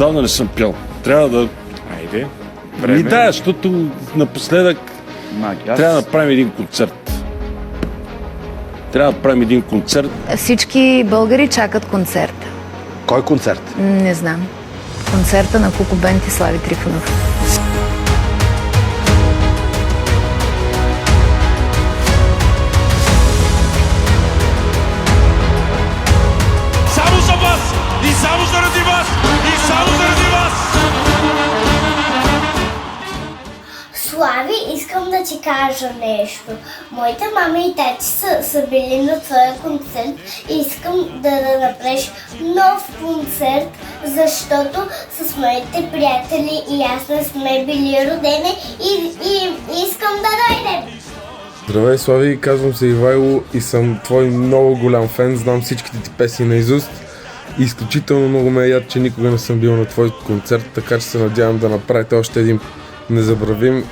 отдавна не съм пял. Трябва да... Айде. И да, защото напоследък трябва да направим един концерт. Трябва да правим един концерт. Всички българи чакат концерт. Кой концерт? Не знам. Концерта на Куку Бенд и Слави Трифонов. Само за вас! И само заради вас! И само заради вас! Слави, искам да ти кажа нещо. Моите мама и тати са били на твоя концерт и искам да направиш нов концерт, защото с моите приятели и аз не сме били родени и искам да дойдем. Здравей, Слави, казвам се Ивайло и съм твой много голям фен, знам всичките ти песни наизуст. Изключително много ме яд, че никога не съм бил на твой концерт, така че се надявам да направите още един незабравим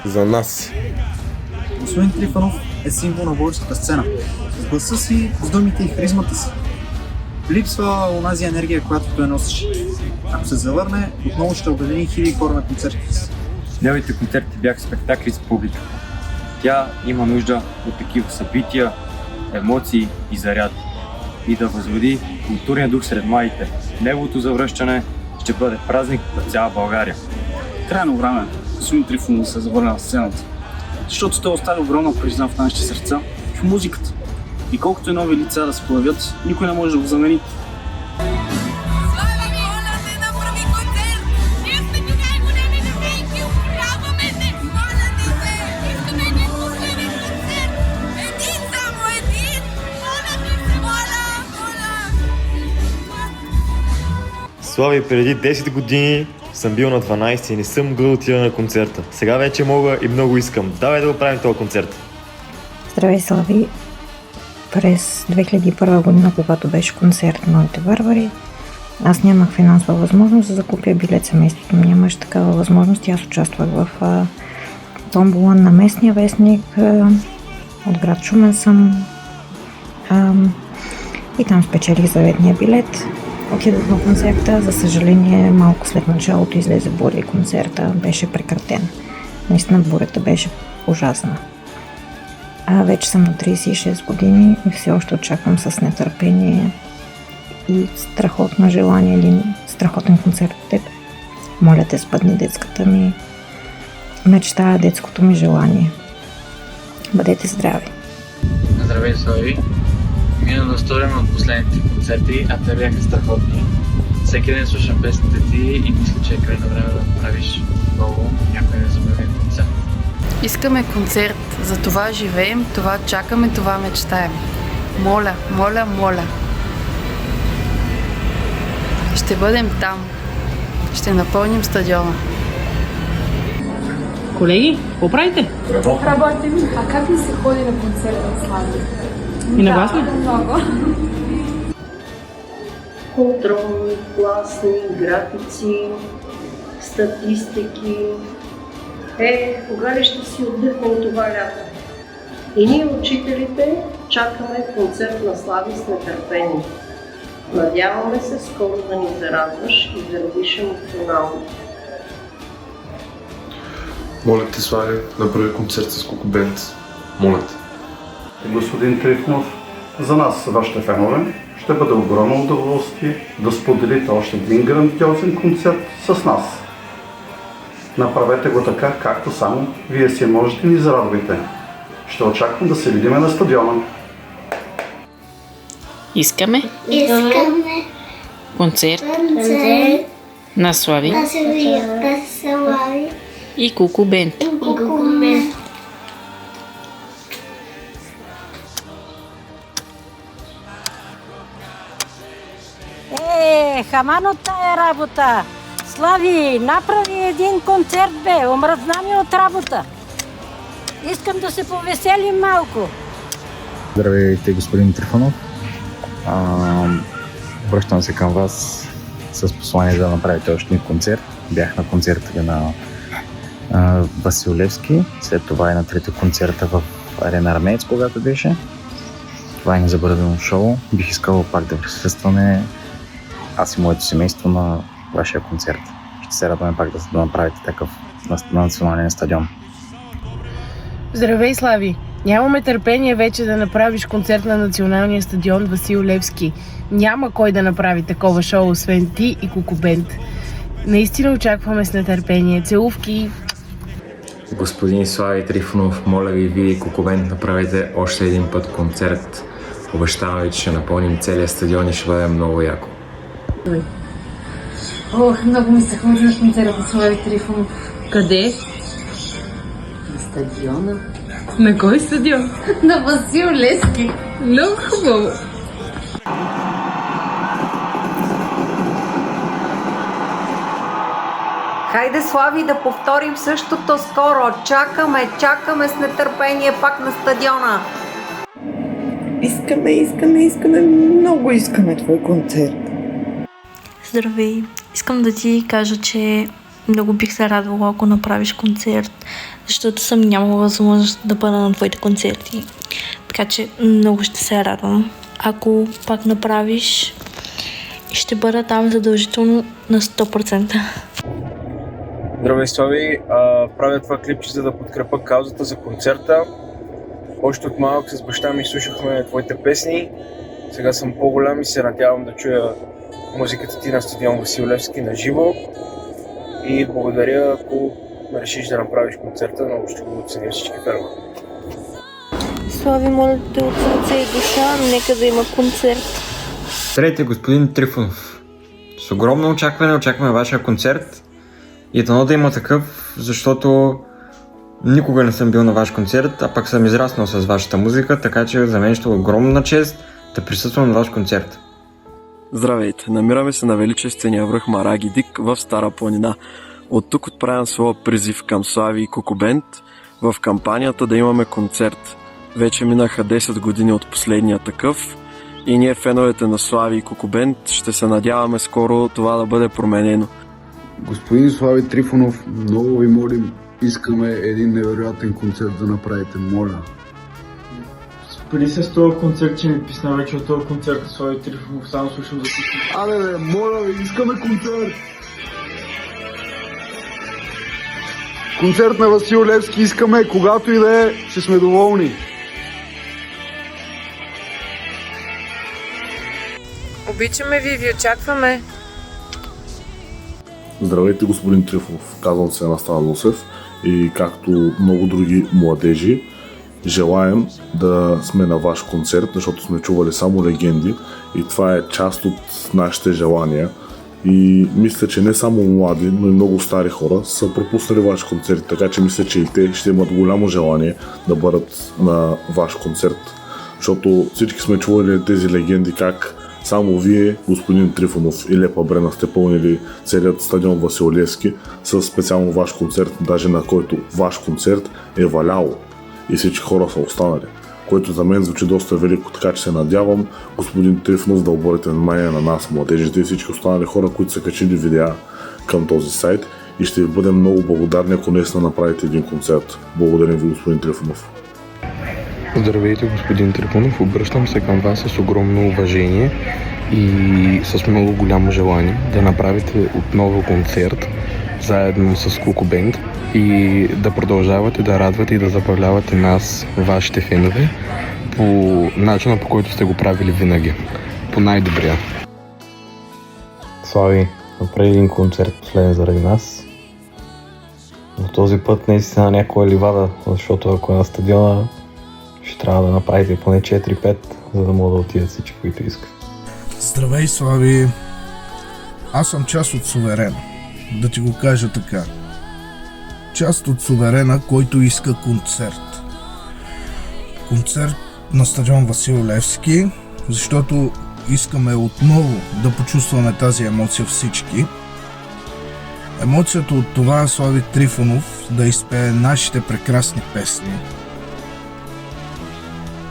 за нас. Господин Трифонов е символ на българската сцена. С гласа си, с думите и харизмата си. Липсва онази енергия, която той носеше. Ако се завърне, отново ще обедини хиляди хора на концертите си. Неговите концерти бяха спектакли с публика. Тя има нужда от такива събития, емоции и заряд. И да възроди културния дух сред младите. Неговото завръщане ще бъде празник за цяла България. Крайно време господин Трифонов да се завърне на сцената. Защото той остави огромна причина в нашите сърца, в музиката. И колкото и нови лица да се появят, никой не може да го замени. Слави, преди 10 години съм бил на 12 и не съм могъл да отида на концерта. Сега вече мога и много искам. Давай да го правим този концерт. Здравей, Слави! През 2001 година, когато беше концерт на Моите варвари, аз нямах финансова възможност да закупя билет. Семейството ми нямаше такава възможност и аз участвах в томбола на местния вестник. От град Шумен съм. И там спечелих заветния билет. Отидох на концерта, за съжаление малко след началото излезе буря и концерта беше прекратен. Наистина бурята беше ужасна. Вече съм на 36 години и все още очаквам с нетърпение и страхотно желание един страхотен концерт от теб. Моля те, спъдни детската ми мечта, детското ми желание. Бъдете здрави! Здравей, Слави! Мина да сторим от последните концерти, а те бяха страхотни. Всеки ден слушам песните ти и мисля, че е крайно време да направиш много някой незабравим концерт. Искаме концерт, за това живеем, това чакаме, това мечтаем. Моля, моля, моля. Ще бъдем там. Ще напълним стадиона. Колеги, какво правите? Работим. А как ли се ходи на концерт от Слави? И на вас ли? Много. Контролни, класни, графици, статистики. Кога ли ще си отдъхнем това лято? И ние, учителите, чакаме концерт на Слави с нетърпение. Надяваме се скоро да ни зарадваш и да родиш емоционално. Моля те, Слави, направи концерт с Куку Бенд. Моля те. Господин Трифонов, за нас, вашите фенове, ще бъде огромно удоволствие да споделите още един грандиозен концерт с нас. Направете го така, както само вие си можете и ни зарадвайте. Ще очаквам да се видим на стадиона. Искаме концерт на Слави и Куку Бенд. Хамано тая работа! Слави, направи един концерт, бе! Омръзна ми от работа! Искам да се повеселим малко! Здравейте, господин Трифонов! Връщам се към вас с послание да направите още един концерт. Бях на концерта на Васил Левски, след това и на трите концерта в Арена Армеец, когато беше. Това е незабравимо шоу. Бих искал пак да присъстваме аз и моето семейство на вашия концерт. Ще се радваме пак да направите такъв на национален стадион. Здравей, Слави! Нямаме търпение вече да направиш концерт на националния стадион Васил Левски. Няма кой да направи такова шоу, освен ти и Куку Бенд. Наистина очакваме с нетърпение. Целувки! Господин Слави Трифонов, моля ви, вие и Куку Бенд направите още един път концерт. Обещавам ви, че ще напълним целия стадион и ще бъде много яко. Ох, много ми се ходи на концерта на Слави Трифонов. Къде? На стадиона. На кой стадион? На Васил Левски. Много хубаво. Хайде, Слави, да повторим същото скоро. Чакаме с нетърпение пак на стадиона. Искаме, много искаме твой концерт. Здравей! Искам да ти кажа, че много бих се радвала, ако направиш концерт, защото съм нямала възможност да бъда на твоите концерти. Така че много ще се радвам. Ако пак направиш, ще бъда там задължително на 100%. Здравей, Слави! Правя това клипче, за да подкрепя каузата за концерта. Още от малък с баща ми слушахме твоите песни. Сега съм по-голям и се надявам да чуя музиката ти на стадион Васил Левски на живо. И благодаря, ако решиш да направиш концерта, много ще го оценя всички фенове. Слави, моля те от сърце и душа, нека да има концерт. Здравейте, господин Трифонов. С огромно очакваме вашия концерт. И дано да има такъв, защото никога не съм бил на ваш концерт, а пък съм израснал с вашата музика, така че за мен ще е огромна чест да присъствам на ваш концерт. Здравейте! Намираме се на величествения връх Мараги Дик в Стара планина. От тук отправям своя призив към Слави и Куку Бенд в кампанията да имаме концерт. Вече минаха 10 години от последния такъв и ние, феновете на Слави и Куку Бенд, ще се надяваме скоро това да бъде променено. Господин Слави Трифонов, много ви молим, искаме един невероятен концерт да направите, моля. Спри се с този концерт, че ми писна вече от този концерт на Слави Трифонов, само слушам за всички. Абе, моля ви, искаме концерт! Концерт на Васил Левски искаме, когато и да е, ще сме доволни. Обичаме ви очакваме. Здравейте, господин Трифонов. Казвам се Анастан Лусев и както много други младежи, желаем да сме на ваш концерт, защото сме чували само легенди и това е част от нашите желания. И мисля, че не само млади, но и много стари хора са пропуснали ваш концерт, така че мисля, че и те ще имат голямо желание да бъдат на ваш концерт, защото всички сме чували тези легенди как само вие, господин Трифонов и Лепа Брена, сте пълнили целият стадион Васил Левски с специално ваш концерт, даже на който ваш концерт е валяло и всички хора са останали, което за мен звучи доста велико, така че се надявам господин Трифонов да обърнете внимание на нас, младежите и всички останали хора, които са качили видеа към този сайт и ще ви бъдем много благодарни, ако наистина направите един концерт. Благодарим ви, господин Трифонов. Здравейте, господин Трифонов, обръщам се към вас с огромно уважение и с много голямо желание да направите отново концерт заедно с Куку Бенд и да продължавате да радвате и да забавлявате нас, вашите фенове, по начина, по който сте го правили винаги. По най-добрия. Слави, направи един концерт последен заради нас. Но този път наистина някоя ливада, защото ако е на стадиона, ще трябва да направите поне 4-5, за да могат да отидат всички, които искат. Здравей, Слави! Аз съм част от суверена. Да ти го кажа така. Част от суверена, който иска концерт. Концерт на стадион Васил Левски, защото искаме отново да почувстваме тази емоция всички. Емоцията от това Слави Трифонов да изпее нашите прекрасни песни.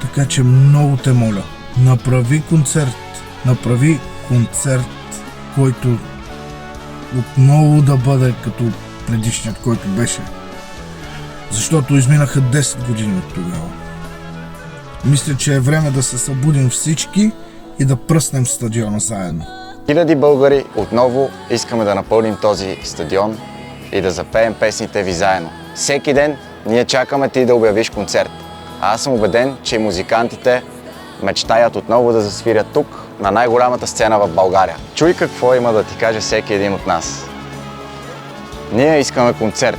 Така че много те моля, направи концерт, който отново да бъде като предишният, който беше. Защото изминаха 10 години от тогава. Мисля, че е време да се събудим всички и да пръснем стадиона заедно. Хиляди българи отново искаме да напълним този стадион и да запеем песните ви заедно. Всеки ден ние чакаме ти да обявиш концерт. А аз съм убеден, че музикантите мечтаят отново да засвирят тук, на най-голямата сцена в България. Чуй какво има да ти каже всеки един от нас. Ние искаме концерт.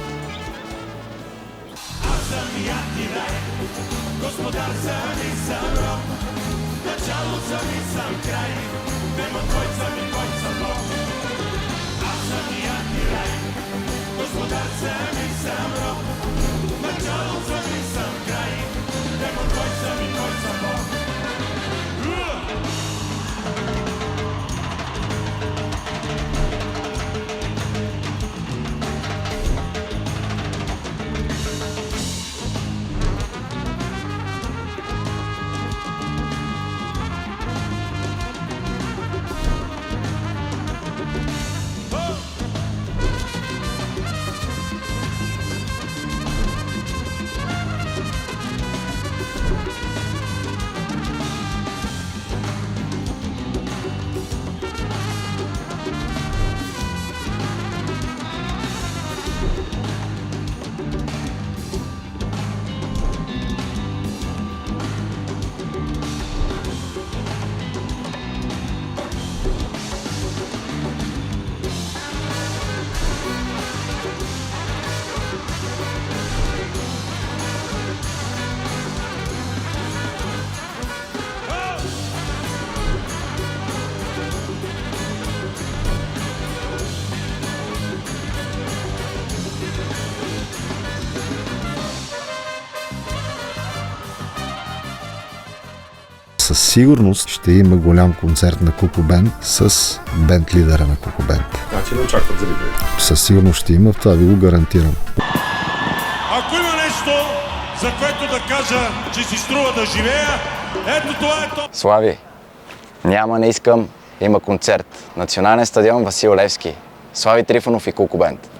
Със сигурност ще има голям концерт на Кукубент с бенд лидера на Кукубент. Значи не очакват зрители. Със сигурност ще има, това ви го гарантирам. Ако има нещо, за което да кажа, че си струва да живея, ето това е то. Слави, няма, не искам, има концерт. Национален стадион Васил Левски. Слави Трифонов и Кукубент.